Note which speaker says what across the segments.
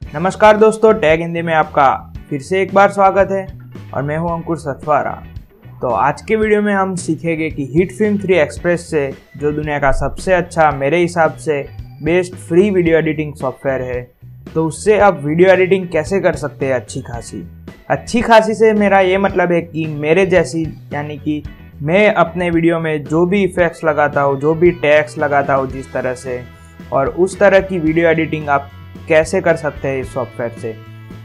Speaker 1: नमस्कार दोस्तों, टैग हिंदी में आपका फिर से एक बार स्वागत है और मैं हूं अंकुर सतवारा। तो आज के वीडियो में हम सीखेंगे कि HitFilm 3 एक्सप्रेस से जो दुनिया का सबसे अच्छा, मेरे हिसाब से best free video editing software है, तो उससे आप वीडियो एडिटिंग कैसे कर सकते हैं अच्छी खासी से मेरा ये मतलब है कि मेरे जैसी, यानी कि मैं अपने वीडियो में जो भी इफेक्ट्स लगाता हूँ, जो भी टैग्स लगाता हूँ जिस तरह से, और उस तरह की वीडियो एडिटिंग आप कैसे कर सकते हैं इस सॉफ्टवेयर से।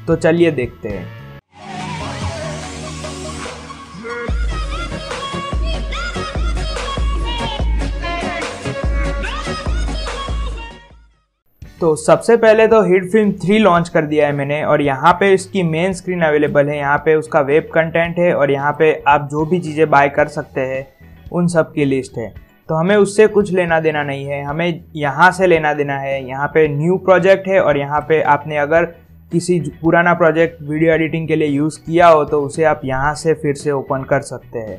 Speaker 1: तो चलिए देखते हैं। तो सबसे पहले तो HitFilm 3 लॉन्च कर दिया है मैंने, और यहाँ पे इसकी मेन स्क्रीन अवेलेबल है। यहाँ पे उसका वेब कंटेंट है और यहाँ पे आप जो भी चीज़ें बाय कर सकते हैं उन सब की लिस्ट है। तो हमें उससे कुछ लेना देना नहीं है, हमें यहाँ से लेना देना है। यहाँ पे न्यू प्रोजेक्ट है और यहाँ पे आपने अगर किसी पुराना प्रोजेक्ट वीडियो एडिटिंग के लिए यूज़ किया हो तो उसे आप यहाँ से फिर से ओपन कर सकते हैं।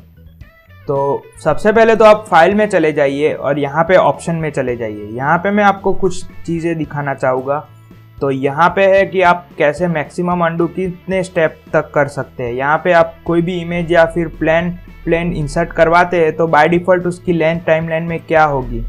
Speaker 1: तो सबसे पहले तो आप फाइल में चले जाइए और यहाँ पे ऑप्शन में चले जाइए। यहाँ पे मैं आपको कुछ चीज़ें दिखाना चाहूँगा। तो यहाँ पे है कि आप कैसे मैक्सिमम अंडू कितने स्टेप तक कर सकते हैं। यहाँ पे आप कोई भी इमेज या फिर प्लेन इंसर्ट करवाते हैं तो बाय डिफ़ॉल्ट उसकी लेंथ टाइमलाइन में क्या होगी,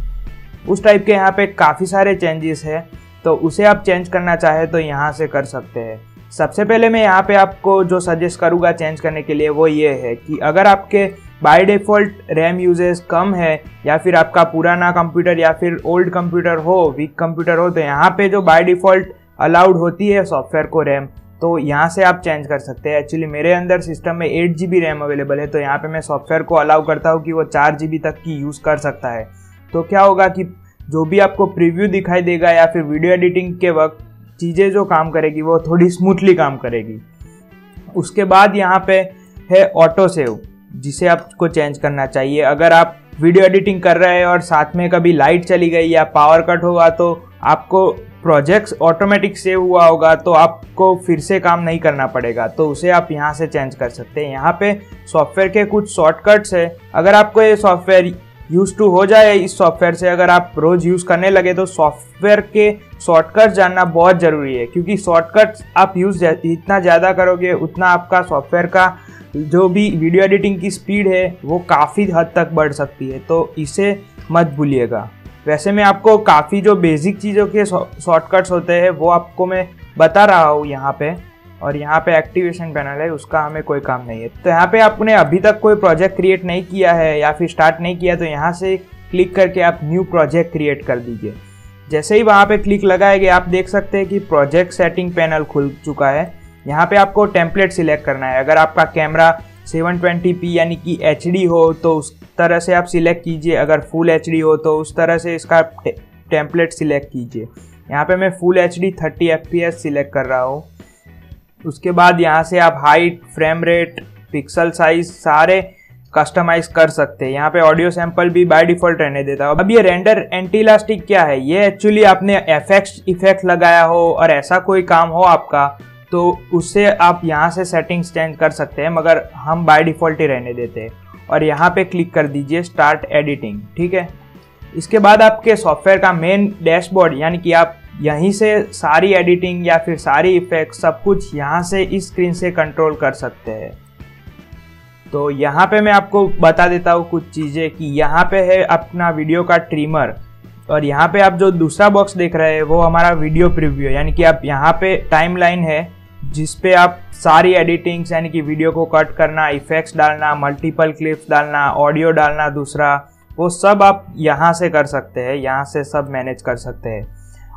Speaker 1: उस टाइप के यहाँ पे काफ़ी सारे चेंजेस है। तो उसे आप चेंज करना चाहे तो यहाँ से कर सकते हैं। सबसे पहले मैं यहाँ पे आपको जो सजेस्ट करूँगा चेंज करने के लिए वो ये है कि अगर आपके बाय डिफ़ॉल्ट रैम यूजेस कम है या फिर आपका पुराना कंप्यूटर या फिर ओल्ड कंप्यूटर हो, वीक कंप्यूटर हो, तो यहाँ पे जो बाय डिफ़ॉल्ट अलाउड होती है सॉफ्टवेयर को रैम, तो यहाँ से आप चेंज कर सकते हैं। एक्चुअली मेरे अंदर सिस्टम में 8 GB रैम अवेलेबल है, तो यहाँ पे मैं सॉफ्टवेयर को अलाउ करता हूँ कि वो 4 GB तक की यूज़ कर सकता है। तो क्या होगा कि जो भी आपको प्रीव्यू दिखाई देगा या फिर वीडियो एडिटिंग के वक्त चीज़ें जो काम करेगी वो थोड़ी स्मूथली काम करेगी। उसके बाद यहाँ पे है ऑटो सेव, जिसे आपको चेंज करना चाहिए। अगर आप वीडियो एडिटिंग कर रहे हैं और साथ में कभी लाइट चली गई या पावर कट होगा तो आपको प्रोजेक्ट्स ऑटोमेटिक सेव हुआ होगा, तो आपको फिर से काम नहीं करना पड़ेगा। तो उसे आप यहाँ से चेंज कर सकते हैं। यहाँ पे सॉफ्टवेयर के कुछ शॉर्टकट्स है। अगर आपको ये सॉफ्टवेयर यूज टू हो जाए, इस सॉफ्टवेयर से अगर आप रोज़ यूज़ करने लगे तो सॉफ्टवेयर के शॉर्टकट्स जानना बहुत ज़रूरी है, क्योंकि शॉर्टकट्स आप यूज़ जितना ज़्यादा करोगे उतना आपका सॉफ्टवेयर का जो भी वीडियो एडिटिंग की स्पीड है वो काफ़ी हद तक बढ़ सकती है। तो इसे मत भूलिएगा। वैसे मैं आपको काफ़ी जो बेसिक चीज़ों के शॉर्टकट्स होते हैं वो आपको मैं बता रहा हूँ यहाँ पे। और यहाँ पे एक्टिवेशन पैनल है, उसका हमें कोई काम नहीं है। तो यहाँ पे आपने अभी तक कोई प्रोजेक्ट क्रिएट नहीं किया है या फिर स्टार्ट नहीं किया तो यहाँ से क्लिक करके आप न्यू प्रोजेक्ट क्रिएट कर दीजिए। जैसे ही वहाँ पे क्लिक लगाएंगे आप देख सकते हैं कि प्रोजेक्ट सेटिंग पैनल खुल चुका है। यहाँ पे आपको टेम्पलेट सिलेक्ट करना है। अगर आपका कैमरा 720p यानी कि HD हो तो उस तरह से आप सिलेक्ट कीजिए, अगर फुल HD हो तो उस तरह से इसका टेम्पलेट सिलेक्ट कीजिए। यहाँ पे मैं फुल HD 30 FPS सिलेक्ट कर रहा हूँ। उसके बाद यहाँ से आप height, frame rate, pixel size सारे कस्टमाइज कर सकते हैं। यहाँ पे ऑडियो सैंपल भी बाय डिफ़ॉल्ट रहने देता है। अब ये रेंडर एंटी इलास्टिक क्या है, ये एक्चुअली आपने इफेक्ट लगाया हो और ऐसा कोई काम हो आपका तो उससे आप यहाँ से सेटिंग्स चेंज कर सकते हैं, मगर हम बाय डिफ़ॉल्ट ही रहने देते हैं। और यहाँ पे क्लिक कर दीजिए स्टार्ट एडिटिंग, ठीक है। इसके बाद आपके सॉफ्टवेयर का मेन डैशबोर्ड, यानी कि आप यहीं से सारी एडिटिंग या फिर सारी इफेक्ट सब कुछ यहाँ से इस स्क्रीन से कंट्रोल कर सकते हैं। तो यहाँ पे मैं आपको बता देता हूँ कुछ चीज़ें कि यहाँ पे है अपना वीडियो का ट्रिमर, और यहाँ पे आप जो दूसरा बॉक्स देख रहे हैं वो हमारा वीडियो प्रीव्यू, यानी कि आप यहाँ पे टाइमलाइन है जिस पे आप सारी एडिटिंग्स, यानी कि वीडियो को कट करना, इफेक्ट्स डालना, मल्टीपल क्लिप्स डालना, ऑडियो डालना दूसरा, वो सब आप यहाँ से कर सकते हैं। यहाँ से सब मैनेज कर सकते हैं।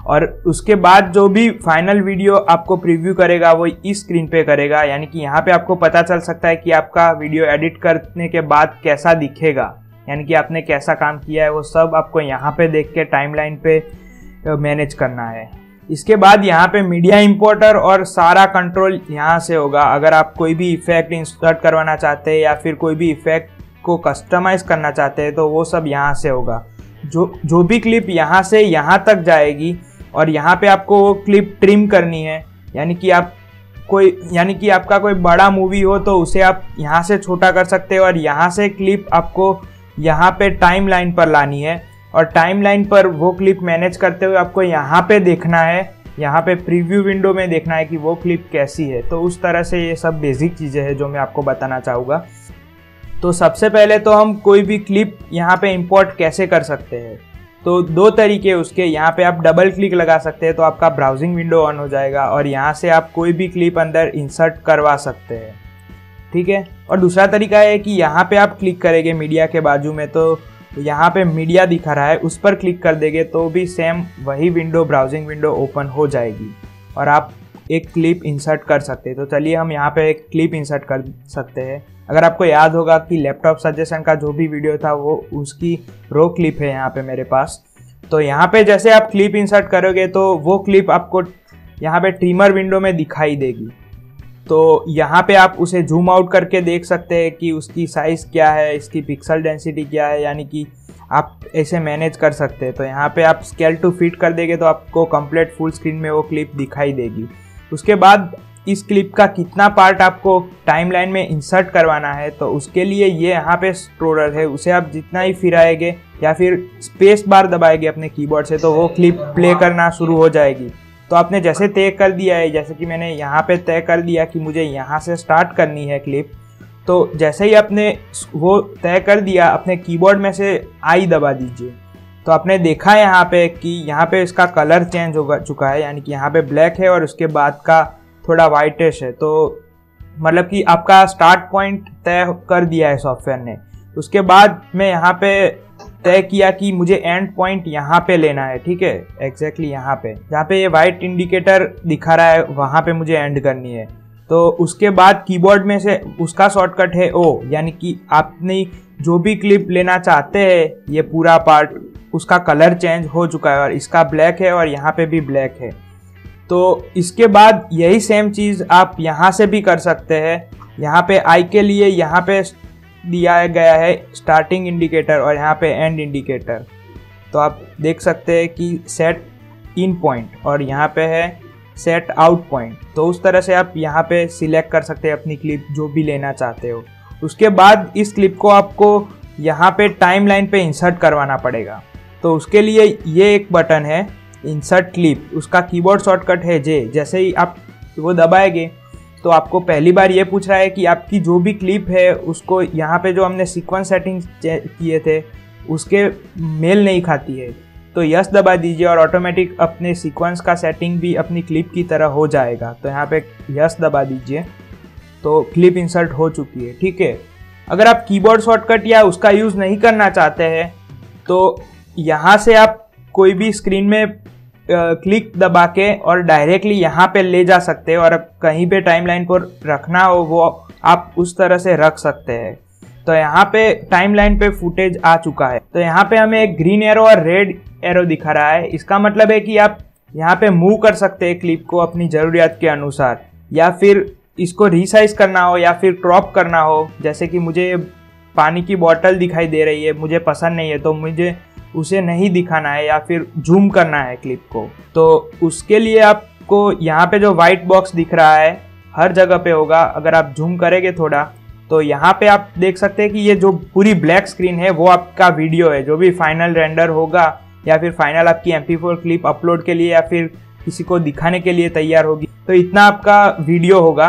Speaker 1: और उसके बाद जो भी फाइनल वीडियो आपको प्रीव्यू करेगा वो इस स्क्रीन पे करेगा, यानी कि यहाँ पे आपको पता चल सकता है कि आपका वीडियो एडिट करने के बाद कैसा दिखेगा, यानी कि आपने कैसा काम किया है वो सब आपको यहाँ पे देख के टाइमलाइन पे मैनेज करना है। इसके बाद यहाँ पे मीडिया इंपोर्टर और सारा कंट्रोल यहाँ से होगा। अगर आप कोई भी इफेक्ट इंसर्ट करवाना चाहते हैं या फिर कोई भी इफेक्ट को कस्टमाइज करना चाहते हैं तो वो सब यहाँ से होगा। जो भी क्लिप यहाँ से यहाँ तक जाएगी और यहाँ पे आपको वो क्लिप ट्रिम करनी है, यानी कि आपका कोई बड़ा मूवी हो तो उसे आप यहाँ से छोटा कर सकते हो, और यहाँ से क्लिप आपको यहाँ पे टाइमलाइन पर लानी है और टाइमलाइन पर वो क्लिप मैनेज करते हुए आपको यहाँ पे देखना है यहाँ पे प्रीव्यू विंडो में देखना है कि वो क्लिप कैसी है। तो उस तरह से ये सब बेसिक चीज़ें हैं जो मैं आपको बताना चाहूँगा। तो सबसे पहले तो हम कोई भी क्लिप यहाँ पे इंपोर्ट कैसे कर सकते हैं, तो दो तरीके उसके। यहाँ पे आप डबल क्लिक लगा सकते हैं तो आपका ब्राउजिंग विंडो ऑन हो जाएगा और यहाँ से आप कोई भी क्लिप अंदर इंसर्ट करवा सकते हैं, ठीक है। और दूसरा तरीका है कि यहाँ पे आप क्लिक करेंगे मीडिया के बाजू में, तो यहाँ पे मीडिया दिखा रहा है, उस पर क्लिक कर देंगे तो भी सेम वही विंडो, ब्राउजिंग विंडो ओपन हो जाएगी और आप एक क्लिप इंसर्ट कर सकते हैं। तो चलिए हम यहाँ पे एक क्लिप इंसर्ट कर सकते हैं। अगर आपको याद होगा कि लैपटॉप सजेशन का जो भी वीडियो था वो उसकी रो क्लिप है यहाँ पे मेरे पास। तो यहाँ पे जैसे आप क्लिप इंसर्ट करोगे तो वो क्लिप आपको यहाँ पे ट्रिमर विंडो में दिखाई देगी। तो यहाँ पे आप उसे जूम आउट करके देख सकते हैं कि उसकी साइज़ क्या है, इसकी पिक्सल डेंसिटी क्या है, यानी कि आप ऐसे मैनेज कर सकते हैं। तो यहाँ पे आप स्केल टू फिट कर देंगे तो आपको कंप्लीट फुल स्क्रीन में वो क्लिप दिखाई देगी। उसके बाद इस क्लिप का कितना पार्ट आपको टाइमलाइन में इंसर्ट करवाना है, तो उसके लिए ये यहाँ पे स्क्रोलर है, उसे आप जितना ही फिराएंगे या फिर स्पेस बार दबाएंगे अपने कीबोर्ड से तो वो क्लिप प्ले करना शुरू हो जाएगी। तो आपने जैसे तय कर दिया है, जैसे कि मैंने यहाँ पे तय कर दिया कि मुझे यहाँ से स्टार्ट करनी है क्लिप, तो जैसे ही आपने वो तय कर दिया अपने कीबोर्ड में से आई दबा दीजिए। तो आपने देखा यहाँ पे कि यहाँ पे इसका कलर चेंज हो चुका है, यानी कि यहाँ पे ब्लैक है और उसके बाद का थोड़ा वाइटिश है। तो मतलब कि आपका स्टार्ट पॉइंट तय कर दिया है सॉफ्टवेयर ने। उसके बाद मैं यहाँ पे तय किया कि मुझे एंड पॉइंट यहाँ पे लेना है, ठीक है, एग्जैक्टली यहाँ पे जहाँ पे ये वाइट इंडिकेटर दिखा रहा है वहाँ पे मुझे एंड करनी है। तो उसके बाद कीबोर्ड में से उसका शॉर्टकट है ओ, यानी कि आपने जो भी क्लिप लेना चाहते हैं ये पूरा पार्ट, उसका कलर चेंज हो चुका है और इसका ब्लैक है और यहाँ पे भी ब्लैक है। तो इसके बाद यही सेम चीज़ आप यहाँ से भी कर सकते हैं। यहाँ पे आई के लिए यहाँ पे दिया गया है स्टार्टिंग इंडिकेटर और यहाँ पे एंड इंडिकेटर। तो आप देख सकते हैं कि सेट इन पॉइंट और यहाँ पे है सेट आउट पॉइंट। तो उस तरह से आप यहाँ पे सिलेक्ट कर सकते हैं अपनी क्लिप जो भी लेना चाहते हो। उसके बाद इस क्लिप को आपको यहाँ पे टाइमलाइन पे इंसर्ट करवाना पड़ेगा। तो उसके लिए ये एक बटन है इंसर्ट क्लिप, उसका कीबोर्ड शॉर्टकट है जे। जैसे ही आप वो दबाएंगे तो आपको पहली बार ये पूछ रहा है कि आपकी जो भी क्लिप है उसको यहाँ पे जो हमने सीक्वेंस सेटिंग्स किए थे उसके मेल नहीं खाती है। तो यस दबा दीजिए और ऑटोमेटिक अपने सीक्वेंस का सेटिंग भी अपनी क्लिप की तरह हो जाएगा। तो यहाँ पे यस दबा दीजिए तो क्लिप इंसर्ट हो चुकी है, ठीक है। अगर आप कीबोर्ड शॉर्टकट या उसका यूज़ नहीं करना चाहते हैं तो यहाँ से आप कोई भी स्क्रीन में क्लिक दबा के और डायरेक्टली यहाँ पे ले जा सकते हैं और कहीं पे टाइमलाइन पर रखना हो वो आप उस तरह से रख सकते हैं। तो यहाँ पे टाइमलाइन पे फुटेज आ चुका है। तो यहाँ पे हमें एक ग्रीन एरो और रेड एरो दिखा रहा है। इसका मतलब है कि आप यहाँ पे मूव कर सकते हैं क्लिप को अपनी ज़रूरियात के अनुसार, या फिर इसको रीसाइज करना हो या फिर क्रॉप करना हो। जैसे कि मुझे पानी की बोतल दिखाई दे रही है, मुझे पसंद नहीं है तो मुझे उसे नहीं दिखाना है या फिर जूम करना है क्लिप को। तो उसके लिए आपको यहाँ पे जो वाइट बॉक्स दिख रहा है हर जगह पे होगा। अगर आप जूम करेंगे थोड़ा तो यहाँ पे आप देख सकते हैं कि ये जो पूरी ब्लैक स्क्रीन है वो आपका वीडियो है, जो भी फाइनल रेंडर होगा या फिर फाइनल आपकी MP4 क्लिप अपलोड के लिए या फिर किसी को दिखाने के लिए तैयार होगी, तो इतना आपका वीडियो होगा।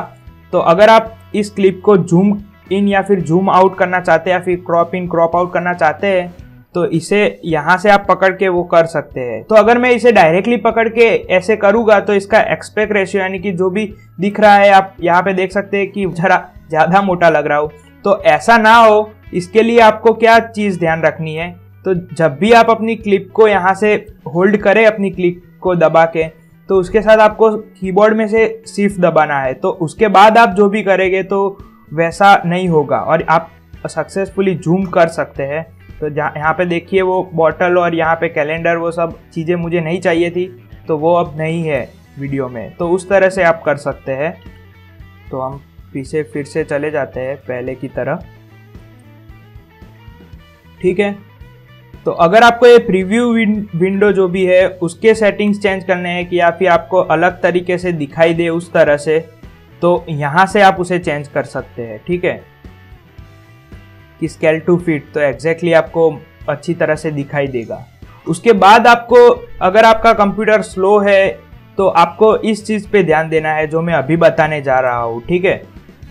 Speaker 1: तो अगर आप इस क्लिप को जूम इन या फिर जूम आउट करना चाहते हैं या फिर क्रॉप इन क्रॉप आउट करना चाहते हैं तो इसे यहाँ से आप पकड़ के वो कर सकते हैं। तो अगर मैं इसे डायरेक्टली पकड़ के ऐसे करूँगा तो इसका एस्पेक्ट रेशियो यानी कि जो भी दिख रहा है आप यहाँ पे देख सकते हैं कि जरा ज़्यादा मोटा लग रहा हो। तो ऐसा ना हो, इसके लिए आपको क्या चीज़ ध्यान रखनी है, तो जब भी आप अपनी क्लिप को यहाँ से होल्ड करें अपनी क्लिप को दबा के, तो उसके साथ आपको कीबोर्ड में से शिफ्ट दबाना है। तो उसके बाद आप जो भी करेंगे तो वैसा नहीं होगा और आप सक्सेसफुली जूम कर सकते हैं। तो यहाँ पे देखिए वो बॉटल और यहाँ पे कैलेंडर वो सब चीज़ें मुझे नहीं चाहिए थी तो वो अब नहीं है वीडियो में। तो उस तरह से आप कर सकते हैं। तो हम पीछे फिर से चले जाते हैं पहले की तरह, ठीक है। तो अगर आपको ये प्रीव्यू विंडो जो भी है उसके सेटिंग्स चेंज करने हैं कि या फिर आपको अलग तरीके से दिखाई दे उस तरह से, तो यहाँ से आप उसे चेंज कर सकते हैं, ठीक है, कि स्केल टू फिट तो एग्जैक्टली आपको अच्छी तरह से दिखाई देगा। उसके बाद आपको अगर आपका कंप्यूटर स्लो है तो आपको इस चीज़ पे ध्यान देना है जो मैं अभी बताने जा रहा हूँ, ठीक है।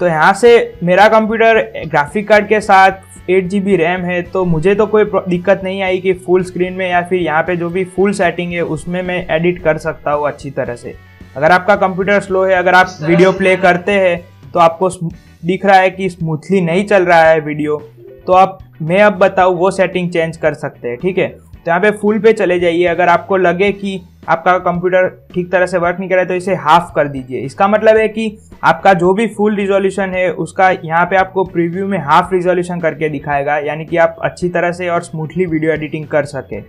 Speaker 1: तो यहाँ से मेरा कंप्यूटर ग्राफिक कार्ड के साथ 8 GB रैम है, तो मुझे तो कोई दिक्कत नहीं आई कि फुल स्क्रीन में या फिर यहाँ पे जो भी फुल सेटिंग है उसमें मैं एडिट कर सकता हूँ अच्छी तरह से। अगर आपका कंप्यूटर स्लो है, अगर आप वीडियो प्ले करते हैं तो आपको दिख रहा है कि स्मूथली नहीं चल रहा है वीडियो, तो मैं अब बताऊँ वो सेटिंग चेंज कर सकते हैं, ठीक है। तो यहाँ पे फुल पे चले जाइए। अगर आपको लगे कि आपका कंप्यूटर ठीक तरह से वर्क नहीं कर रहा है तो इसे हाफ कर दीजिए। इसका मतलब है कि आपका जो भी फुल रिजोल्यूशन है उसका यहाँ पे आपको प्रीव्यू में हाफ रिजोल्यूशन करके दिखाएगा, यानी कि आप अच्छी तरह से और स्मूथली वीडियो एडिटिंग कर सके।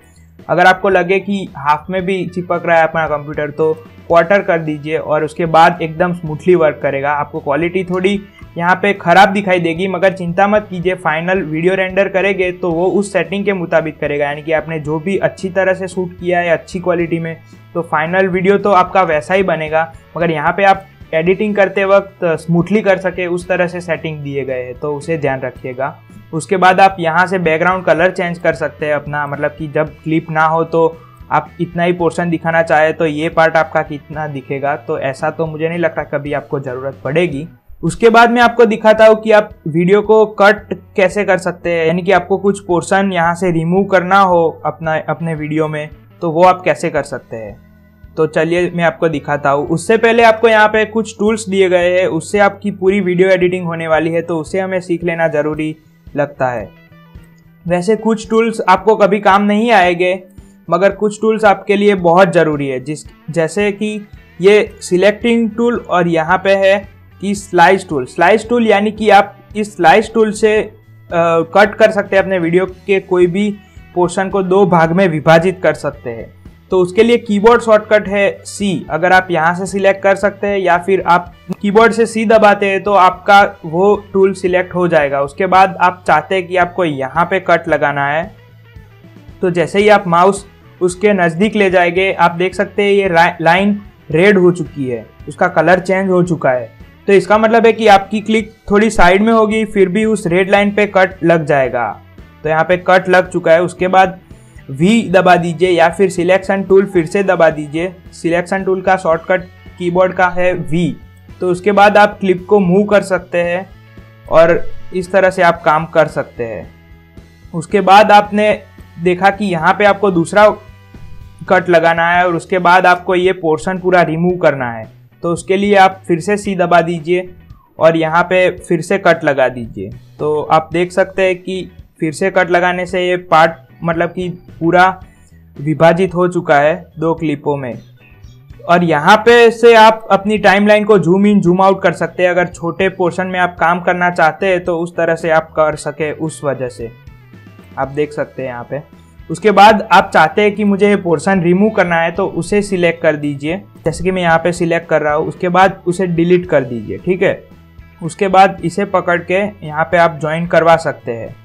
Speaker 1: अगर आपको लगे कि हाफ में भी चिपक रहा है अपना कंप्यूटर तो क्वार्टर कर दीजिए और उसके बाद एकदम स्मूथली वर्क करेगा। आपको क्वालिटी थोड़ी यहाँ पे ख़राब दिखाई देगी, मगर चिंता मत कीजिए, फाइनल वीडियो रेंडर करेंगे तो वो उस सेटिंग के मुताबिक करेगा, यानी कि आपने जो भी अच्छी तरह से शूट किया है अच्छी क्वालिटी में, तो फाइनल वीडियो तो आपका वैसा ही बनेगा। मगर यहाँ पे आप एडिटिंग करते वक्त स्मूथली कर सके उस तरह से सेटिंग दिए गए हैं, तो उसे ध्यान रखिएगा। उसके बाद आप यहाँ से बैकग्राउंड कलर चेंज कर सकते हैं अपना, मतलब कि जब क्लिप ना हो तो आप इतना ही पोर्शन दिखाना चाहे तो ये पार्ट आपका कितना दिखेगा, तो ऐसा तो मुझे नहीं लगता कभी आपको ज़रूरत पड़ेगी। उसके बाद मैं आपको दिखाता हूँ कि आप वीडियो को कट कैसे कर सकते हैं, यानी कि आपको कुछ पोर्शन यहाँ से रिमूव करना हो अपने वीडियो में तो वो आप कैसे कर सकते हैं। तो चलिए मैं आपको दिखाता हूँ। उससे पहले आपको यहाँ पे कुछ टूल्स दिए गए हैं, उससे आपकी पूरी वीडियो एडिटिंग होने वाली है, तो उसे हमें सीख लेना ज़रूरी लगता है। वैसे कुछ टूल्स आपको कभी काम नहीं आएंगे, मगर कुछ टूल्स आपके लिए बहुत ज़रूरी है, जैसे कि ये सिलेक्टिंग टूल और यहाँ पे है कि स्लाइस टूल। स्लाइस टूल यानी कि आप इस स्लाइस टूल से कट कर सकते हैं अपने वीडियो के कोई भी पोर्शन को 2 भाग में विभाजित कर सकते हैं। तो उसके लिए कीबोर्ड शॉर्टकट है C। अगर आप यहाँ से सिलेक्ट कर सकते हैं या फिर आप कीबोर्ड से C दबाते हैं तो आपका वो टूल सिलेक्ट हो जाएगा। उसके बाद आप चाहते हैं कि आपको यहाँ पे कट लगाना है, तो जैसे ही आप माउस उसके नज़दीक ले जाएंगे आप देख सकते हैं ये लाइन रेड हो चुकी है, उसका कलर चेंज हो चुका है। तो इसका मतलब है कि आपकी क्लिक थोड़ी साइड में होगी फिर भी उस रेड लाइन पे कट लग जाएगा। तो यहाँ पे कट लग चुका है। उसके बाद V दबा दीजिए या फिर सिलेक्शन टूल फिर से दबा दीजिए। सिलेक्शन टूल का शॉर्टकट कीबोर्ड का है V। तो उसके बाद आप क्लिप को मूव कर सकते हैं और इस तरह से आप काम कर सकते हैं। उसके बाद आपने देखा कि यहाँ पे आपको दूसरा कट लगाना है और उसके बाद आपको ये पोर्शन पूरा रिमूव करना है, तो उसके लिए आप फिर से C दबा दीजिए और यहाँ पे फिर से कट लगा दीजिए। तो आप देख सकते हैं कि फिर से कट लगाने से ये पार्ट मतलब कि पूरा विभाजित हो चुका है 2 क्लिपों में। और यहाँ पे से आप अपनी टाइमलाइन को जूम इन जूम आउट कर सकते हैं। अगर छोटे पोर्शन में आप काम करना चाहते हैं तो उस तरह से आप कर सके, उस वजह से आप देख सकते हैं यहाँ पे। उसके बाद आप चाहते हैं कि मुझे ये पोर्शन रिमूव करना है तो उसे सिलेक्ट कर दीजिए, जैसे कि मैं यहाँ पे सिलेक्ट कर रहा हूँ। उसके बाद उसे डिलीट कर दीजिए, ठीक है। उसके बाद इसे पकड़ के यहाँ पे आप ज्वाइन करवा सकते हैं।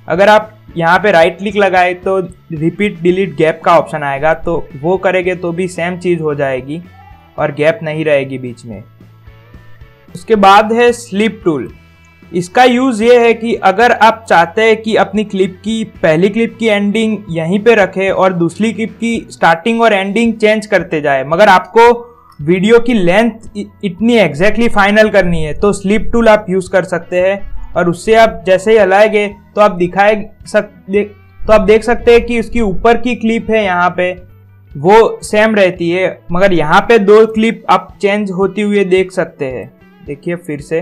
Speaker 1: अगर आप यहाँ पे राइट क्लिक लगाए तो रिपीट डिलीट गैप का ऑप्शन आएगा, तो वो करेंगे तो भी सेम चीज़ हो जाएगी और गैप नहीं रहेगी बीच में। उसके बाद है स्लिप टूल। इसका यूज़ ये है कि अगर आप चाहते हैं कि अपनी पहली क्लिप की एंडिंग यहीं पे रखें और दूसरी क्लिप की स्टार्टिंग और एंडिंग चेंज करते जाए, मगर आपको वीडियो की लेंथ इतनी एग्जैक्टली फाइनल करनी है, तो स्लिप टूल आप यूज़ कर सकते हैं। और उससे आप जैसे ही हिलाएंगे तो आप देख सकते हैं कि उसकी ऊपर की क्लिप है यहाँ पे वो सेम रहती है, मगर यहाँ पे 2 क्लिप आप चेंज होती हुई देख सकते हैं। देखिए फिर से,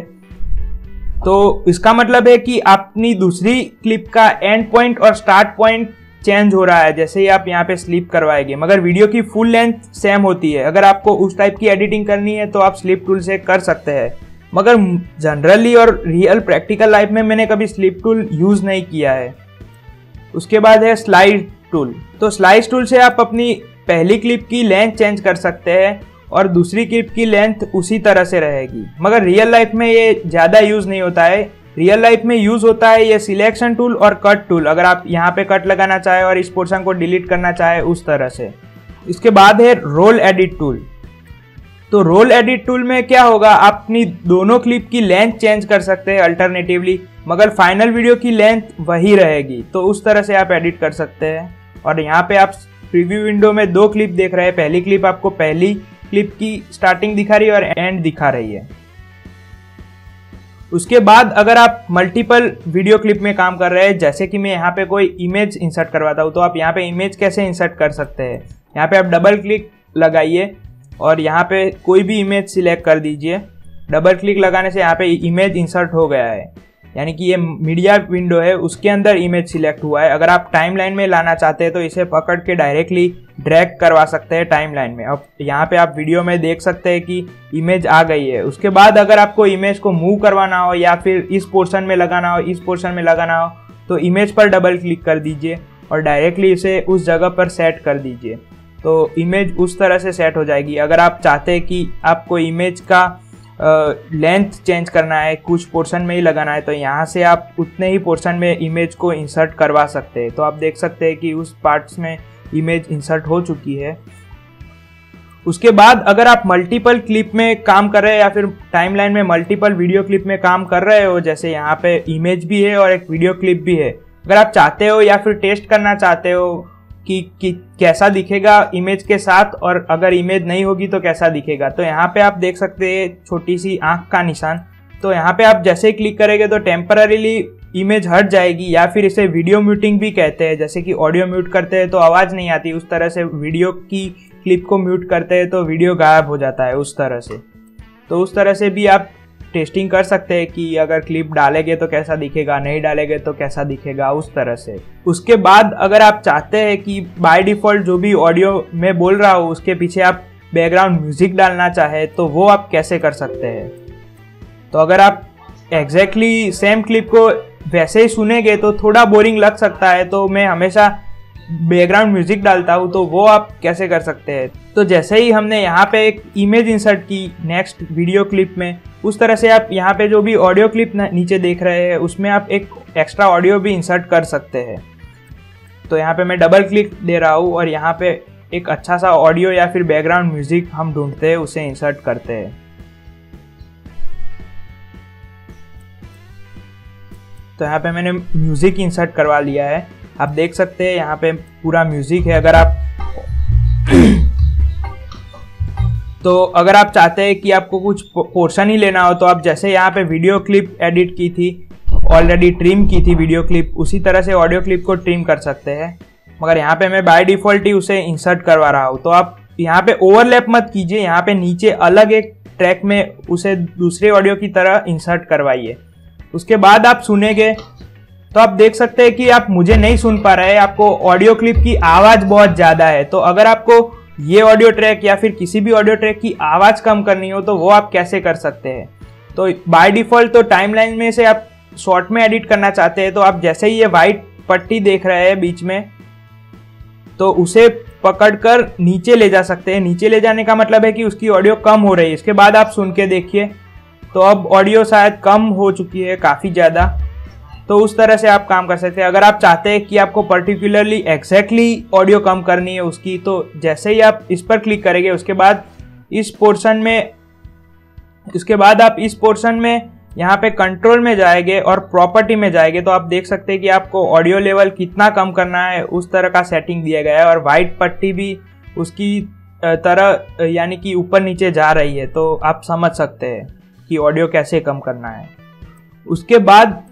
Speaker 1: तो इसका मतलब है कि अपनी दूसरी क्लिप का एंड पॉइंट और स्टार्ट पॉइंट चेंज हो रहा है जैसे ही आप यहाँ पे स्लिप करवाएंगे, मगर वीडियो की फुल लेंथ सेम होती है। अगर आपको उस टाइप की एडिटिंग करनी है तो आप स्लिप टूल से कर सकते हैं, मगर जनरली और रियल प्रैक्टिकल लाइफ में मैंने कभी स्लिप टूल यूज़ नहीं किया है। उसके बाद है स्लाइड टूल। तो स्लाइड टूल से आप अपनी पहली क्लिप की लेंथ चेंज कर सकते हैं और दूसरी क्लिप की लेंथ उसी तरह से रहेगी, मगर रियल लाइफ में ये ज़्यादा यूज़ नहीं होता है। रियल लाइफ में यूज़ होता है ये सिलेक्शन टूल और कट टूल, अगर आप यहाँ पे कट लगाना चाहे और इस पोर्शन को डिलीट करना चाहे उस तरह से। इसके बाद है रोल एडिट टूल। तो रोल एडिट टूल में क्या होगा, आप अपनी दोनों क्लिप की लेंथ चेंज कर सकते हैं अल्टरनेटिवली, मगर फाइनल वीडियो की लेंथ वही रहेगी, तो उस तरह से आप एडिट कर सकते हैं। और यहाँ पे आप प्रीव्यू विंडो में 2 क्लिप देख रहे हैं। पहली क्लिप आपको पहली क्लिप की स्टार्टिंग दिखा रही है और एंड दिखा रही है। उसके बाद अगर आप मल्टीपल वीडियो क्लिप में काम कर रहे हैं, जैसे कि मैं यहाँ पे कोई इमेज इंसर्ट करवाता हूँ, तो आप यहाँ पे इमेज कैसे इंसर्ट कर सकते हैं। यहाँ पे आप डबल क्लिक लगाइए और यहाँ पे कोई भी इमेज सिलेक्ट कर दीजिए। डबल क्लिक लगाने से यहाँ पे इमेज इंसर्ट हो गया है, यानी कि ये मीडिया विंडो है उसके अंदर इमेज सिलेक्ट हुआ है। अगर आप टाइमलाइन में लाना चाहते हैं तो इसे पकड़ के डायरेक्टली ड्रैग करवा सकते हैं टाइमलाइन में। अब यहाँ पे आप वीडियो में देख सकते हैं कि इमेज आ गई है। उसके बाद अगर आपको इमेज को मूव करवाना हो या फिर इस पोर्शन में लगाना हो, इस पोर्शन में लगाना हो, तो इमेज पर डबल क्लिक कर दीजिए और डायरेक्टली इसे उस जगह पर सेट कर दीजिए, तो इमेज उस तरह से सेट हो जाएगी। अगर आप चाहते हैं कि आपको इमेज का लेंथ चेंज करना है, कुछ पोर्शन में ही लगाना है, तो यहाँ से आप उतने ही पोर्शन में इमेज को इंसर्ट करवा सकते हैं। तो आप देख सकते हैं कि उस पार्ट्स में इमेज इंसर्ट हो चुकी है। उसके बाद अगर आप मल्टीपल क्लिप में काम कर रहे हैं या फिर टाइमलाइन में मल्टीपल वीडियो क्लिप में काम कर रहे हो, जैसे यहाँ पे इमेज भी है और एक वीडियो क्लिप भी है, अगर आप चाहते हो या फिर टेस्ट करना चाहते हो कि कैसा दिखेगा इमेज के साथ और अगर इमेज नहीं होगी तो कैसा दिखेगा, तो यहाँ पे आप देख सकते हैं छोटी सी आंख का निशान। तो यहाँ पे आप जैसे ही क्लिक करेंगे तो टेम्पररीली इमेज हट जाएगी, या फिर इसे वीडियो म्यूटिंग भी कहते हैं। जैसे कि ऑडियो म्यूट करते हैं तो आवाज़ नहीं आती, उस तरह से वीडियो की क्लिप को म्यूट करते हैं तो वीडियो गायब हो जाता है उस तरह से। तो उस तरह से भी आप टेस्टिंग कर सकते हैं कि अगर क्लिप डालेंगे तो कैसा दिखेगा, नहीं डालेंगे तो कैसा दिखेगा, उस तरह से। उसके बाद अगर आप चाहते हैं कि बाय डिफ़ॉल्ट जो भी ऑडियो मैं बोल रहा हूँ उसके पीछे आप बैकग्राउंड म्यूजिक डालना चाहे तो वो आप कैसे कर सकते हैं। तो अगर आप एग्जैक्टली सेम क्लिप को वैसे ही सुनेंगे तो थोड़ा बोरिंग लग सकता है, तो मैं हमेशा बैकग्राउंड म्यूजिक डालता हूँ, तो वो आप कैसे कर सकते हैं। तो जैसे ही हमने यहाँ पे एक इमेज इंसर्ट की नेक्स्ट वीडियो क्लिप में, उस तरह से आप यहाँ पे जो भी ऑडियो क्लिप नीचे देख रहे हैं उसमें आप एक एक्स्ट्रा ऑडियो भी इंसर्ट कर सकते हैं। तो यहाँ पे मैं डबल क्लिक दे रहा हूँ और यहाँ पे एक अच्छा सा ऑडियो या फिर बैकग्राउंड म्यूजिक हम ढूंढते हैं, उसे इंसर्ट करते हैं। तो यहाँ पे मैंने म्यूजिक इंसर्ट करवा लिया है, आप देख सकते हैं यहाँ पे पूरा म्यूजिक है। अगर आप चाहते हैं कि आपको कुछ पोर्शन ही लेना हो तो आप जैसे यहाँ पे वीडियो क्लिप एडिट की थी, ऑलरेडी ट्रिम की थी वीडियो क्लिप, उसी तरह से ऑडियो क्लिप को ट्रिम कर सकते हैं। मगर यहाँ पे मैं बाय डिफ़ॉल्ट ही उसे इंसर्ट करवा रहा हूँ, तो आप यहाँ पे ओवरलैप मत कीजिए, यहाँ पे नीचे अलग एक ट्रैक में उसे दूसरे ऑडियो की तरह इंसर्ट करवाइए। उसके बाद आप सुनेंगे तो आप देख सकते हैं कि आप मुझे नहीं सुन पा रहे हैं, आपको ऑडियो क्लिप की आवाज़ बहुत ज़्यादा है। तो अगर आपको ये ऑडियो ट्रैक या फिर किसी भी ऑडियो ट्रैक की आवाज़ कम करनी हो तो वो आप कैसे कर सकते हैं। तो बाय डिफ़ॉल्ट तो टाइमलाइन में से आप शॉर्ट में एडिट करना चाहते हैं, तो आप जैसे ही ये वाइट पट्टी देख रहे हैं बीच में, तो उसे पकड़कर नीचे ले जा सकते हैं। नीचे ले जाने का मतलब है कि उसकी ऑडियो कम हो रही है। इसके बाद आप सुन के देखिए तो अब ऑडियो शायद कम हो चुकी है काफ़ी ज़्यादा। तो उस तरह से आप काम कर सकते हैं। अगर आप चाहते हैं कि आपको पर्टिकुलरली एग्जैक्टली ऑडियो कम करनी है उसकी, तो जैसे ही आप इस पर क्लिक करेंगे उसके बाद इस पोर्शन में यहाँ पे कंट्रोल में जाएंगे और प्रॉपर्टी में जाएंगे, तो आप देख सकते हैं कि आपको ऑडियो लेवल कितना कम करना है उस तरह का सेटिंग दिया गया है। और वाइट पट्टी भी उसकी तरह यानी कि ऊपर नीचे जा रही है, तो आप समझ सकते हैं कि ऑडियो कैसे कम करना है। उसके बाद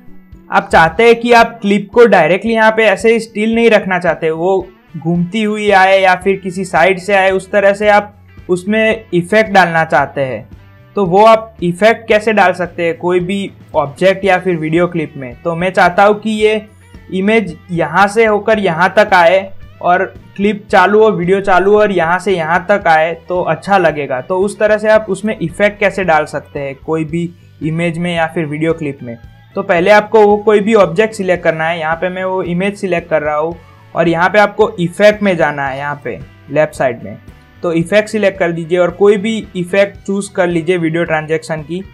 Speaker 1: आप चाहते हैं कि आप क्लिप को डायरेक्टली यहाँ पे ऐसे स्टिल नहीं रखना चाहते, वो घूमती हुई आए या फिर किसी साइड से आए, उस तरह से आप उसमें इफेक्ट डालना चाहते हैं। तो वो आप इफेक्ट कैसे डाल सकते हैं कोई भी ऑब्जेक्ट या फिर वीडियो क्लिप में। तो मैं चाहता हूँ कि ये इमेज यहाँ से होकर यहाँ तक आए और क्लिप चालू हो, वीडियो चालू हो और यहाँ से यहाँ तक आए तो अच्छा लगेगा। तो उस तरह से आप उसमें इफेक्ट कैसे डाल सकते हैं कोई भी इमेज में या फिर वीडियो क्लिप में। तो पहले आपको वो कोई भी ऑब्जेक्ट सिलेक्ट करना है। यहाँ पे मैं वो इमेज सिलेक्ट कर रहा हूँ और यहाँ पे आपको इफेक्ट में जाना है, यहाँ पे लेफ्ट साइड में। तो इफेक्ट सिलेक्ट कर दीजिए और कोई भी इफेक्ट चूज़ कर लीजिए वीडियो ट्रांजैक्शन की।